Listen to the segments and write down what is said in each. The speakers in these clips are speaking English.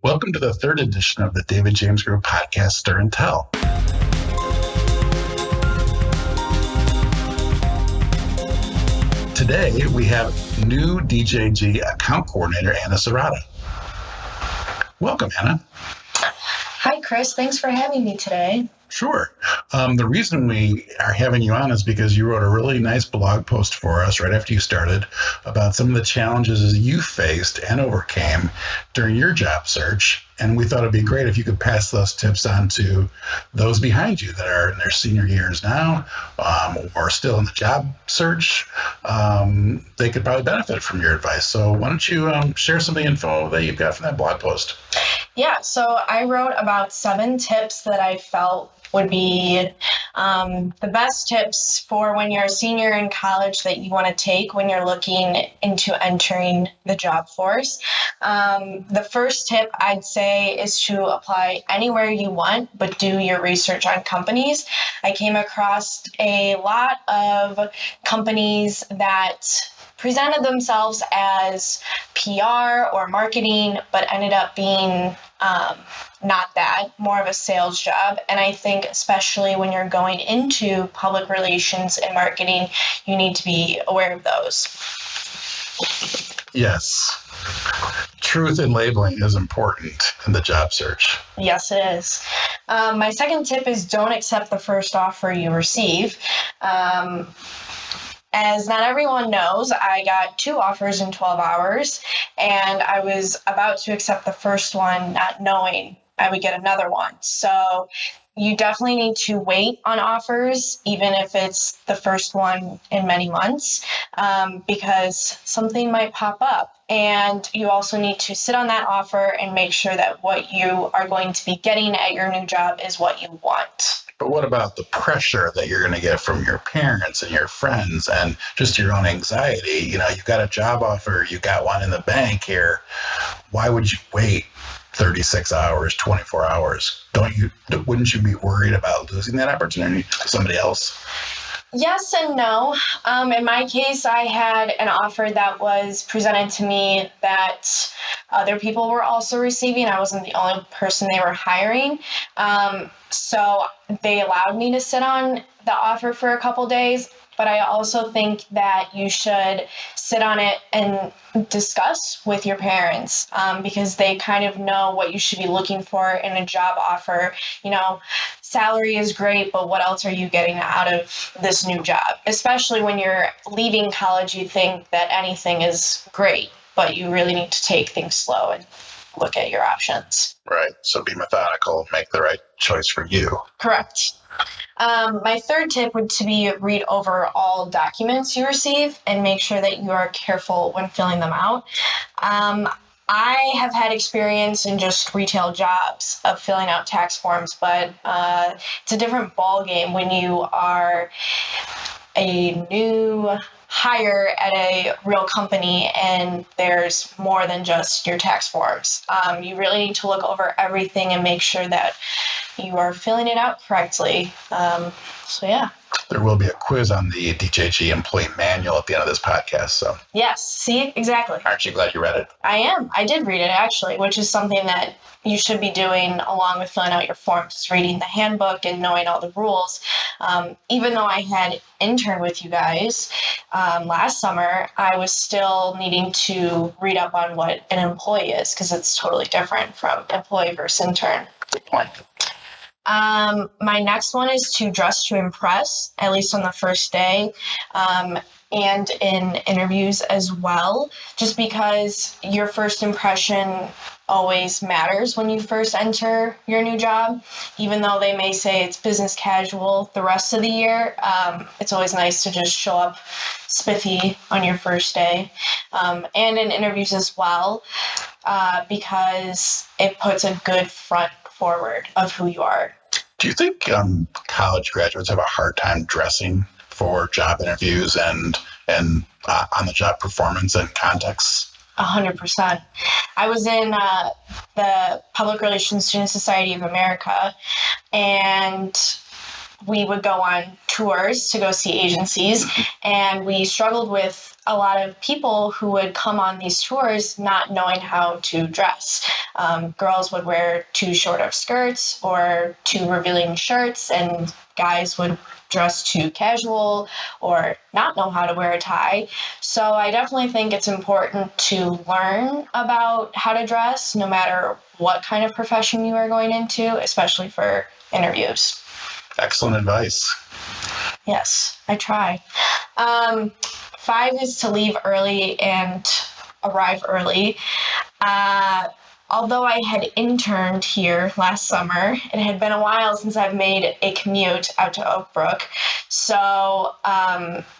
Welcome to the third edition of the David James Group podcast, Stir and Tell. Today, we have new DJG account coordinator, Anna Serrata. Welcome, Anna. Hi, Chris. Thanks for having me today. Sure. The reason we are having you on is because you wrote a really nice blog post for us right after you started about some of the challenges you faced and overcame during your job search. And we thought it'd be great if you could pass those tips on to those behind you that are in their senior years now or still in the job search. They could probably benefit from your advice. So why don't you share some of the info that you've got from that blog post? Yeah, so I wrote about 7 tips that I felt would be the best tips for when you're a senior in college that you want to take when you're looking into entering the job force. The first tip I'd say is to apply anywhere you want, but do your research on companies. I came across a lot of companies that presented themselves as PR or marketing, but ended up being not that, more of a sales job. And I think especially when you're going into public relations and marketing, you need to be aware of those. Yes. Truth in labeling is important in the job search. Yes, it is. My second tip is don't accept the first offer you receive. As not everyone knows, I got 2 offers in 12 hours, and I was about to accept the first one, not knowing I would get another one. So you definitely need to wait on offers, even if it's the first one in many months, because something might pop up. And you also need to sit on that offer and make sure that what you are going to be getting at your new job is what you want. But what about the pressure that you're going to get from your parents and your friends and just your own anxiety? You know, you've got a job offer, you got one in the bank here. Why would you wait 36 hours, 24 hours? Wouldn't you be worried about losing that opportunity to somebody else? Yes and no. In my case, I had an offer that was presented to me that other people were also receiving. I wasn't the only person they were hiring. So they allowed me to sit on the offer for a couple days. But I also think that you should sit on it and discuss with your parents because they kind of know what you should be looking for in a job offer. You know, salary is great, but what else are you getting out of this new job? Especially when you're leaving college, you think that anything is great, but you really need to take things slow and look at your options. Right. So be methodical, make the right choice for you. Correct. My third tip would to be read over all documents you receive and make sure that you are careful when filling them out. I have had experience in just retail jobs of filling out tax forms, but it's a different ballgame when you are a new hire at a real company and there's more than just your tax forms. You really need to look over everything and make sure that you are filling it out correctly. So yeah. There will be a quiz on the DJG employee manual at the end of this podcast. So yes, see, exactly. Aren't you glad you read it? I am. I did read it actually, which is something that you should be doing along with filling out your forms, reading the handbook and knowing all the rules. Even though I had interned with you guys last summer, I was still needing to read up on what an employee is because it's totally different from employee versus intern. Good point. My next one is to dress to impress, at least on the first day, and in interviews as well, just because your first impression always matters when you first enter your new job. Even though they may say it's business casual the rest of the year, it's always nice to just show up spiffy on your first day, and in interviews as well, because it puts a good front forward of who you are. Do you think college graduates have a hard time dressing for job interviews and on-the-job performance and context? 100%. I was in the Public Relations Student Society of America, and we would go on tours to go see agencies, and we struggled with a lot of people who would come on these tours not knowing how to dress. Girls would wear too short of skirts or too revealing shirts, and guys would dress too casual or not know how to wear a tie. So I definitely think it's important to learn about how to dress no matter what kind of profession you are going into, especially for interviews. Excellent advice. Yes, I try. 5 is to leave early and arrive early. Although I had interned here last summer, it had been a while since I've made a commute out to Oak Brook. So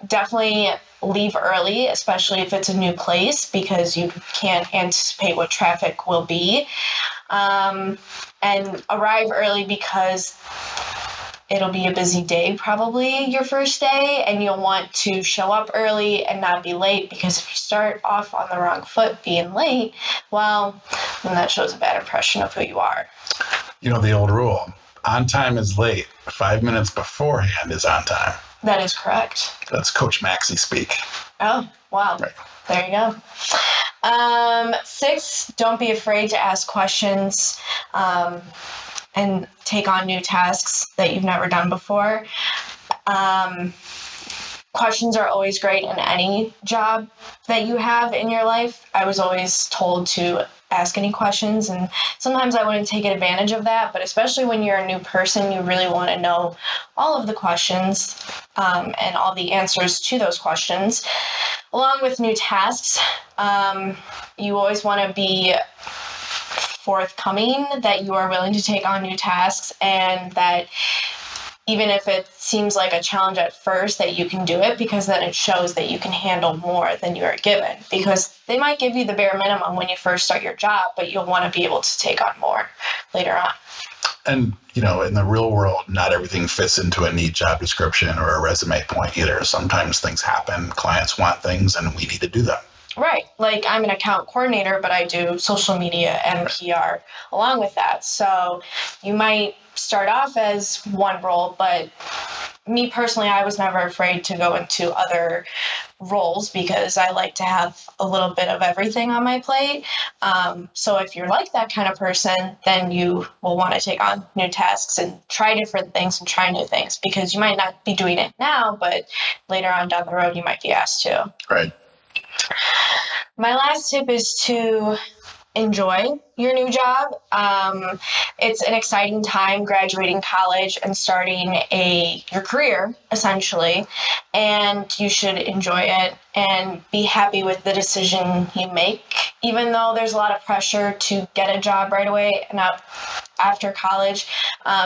definitely leave early, especially if it's a new place, because you can't anticipate what traffic will be. And arrive early because it'll be a busy day, probably your first day, and you'll want to show up early and not be late, because if you start off on the wrong foot being late, well, then that shows a bad impression of who you are. You know the old rule, on time is late, 5 minutes beforehand is on time. That is correct. That's Coach Maxey speak. Oh, wow. Right. There you go. 6, don't be afraid to ask questions. And take on new tasks that you've never done before. Questions are always great in any job that you have in your life. I was always told to ask any questions, and sometimes I wouldn't take advantage of that, but especially when you're a new person, you really want to know all of the questions and all the answers to those questions. Along with new tasks, you always want to be forthcoming that you are willing to take on new tasks, and that even if it seems like a challenge at first, that you can do it, because then it shows that you can handle more than you are given, because they might give you the bare minimum when you first start your job, but you'll want to be able to take on more later on. And, you know, in the real world, not everything fits into a neat job description or a resume point either. Sometimes things happen, clients want things, and we need to do them. Right. Like, I'm an account coordinator, but I do social media and PR along with that. So you might start off as one role, but me personally, I was never afraid to go into other roles, because I like to have a little bit of everything on my plate. So if you're like that kind of person, then you will want to take on new tasks and try different things and try new things, because you might not be doing it now, but later on down the road, you might be asked to. Right. My last tip is to enjoy your new job. It's an exciting time graduating college and starting your career, essentially, and you should enjoy it and be happy with the decision you make, even though there's a lot of pressure to get a job right away and after college.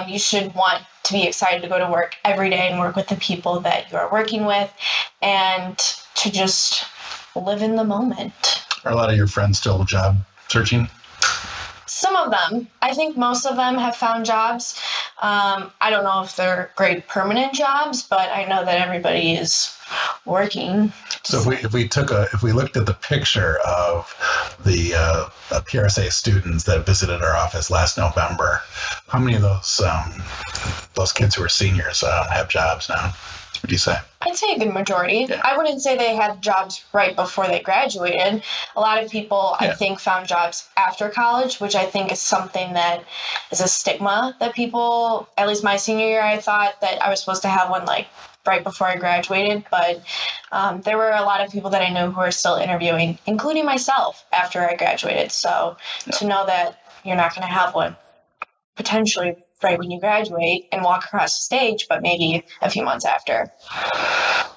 You should want to be excited to go to work every day and work with the people that you are working with, and to just live in the moment. Are a lot of your friends still job searching? Some of them. I think most of them have found jobs. I don't know if they're great permanent jobs, but I know that everybody is working. So if we looked at the picture of the PRSA students that visited our office last November, how many of those kids who are seniors have jobs now? What do you say? I'd say a good majority. Yeah. I wouldn't say they had jobs right before they graduated. A lot of people, I think, found jobs after college, which I think is something that is a stigma that people, at least my senior year, I thought that I was supposed to have one like right before I graduated. But there were a lot of people that I knew who are still interviewing, including myself, after I graduated. So to know that you're not going to have one potentially right when you graduate and walk across the stage, but maybe a few months after.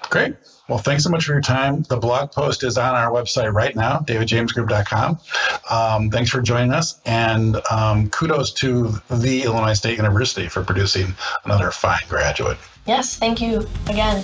Great. Well, thanks so much for your time. The blog post is on our website right now, davidjamesgroup.com. Thanks for joining us, and kudos to the Illinois State University for producing another fine graduate. Yes, thank you again.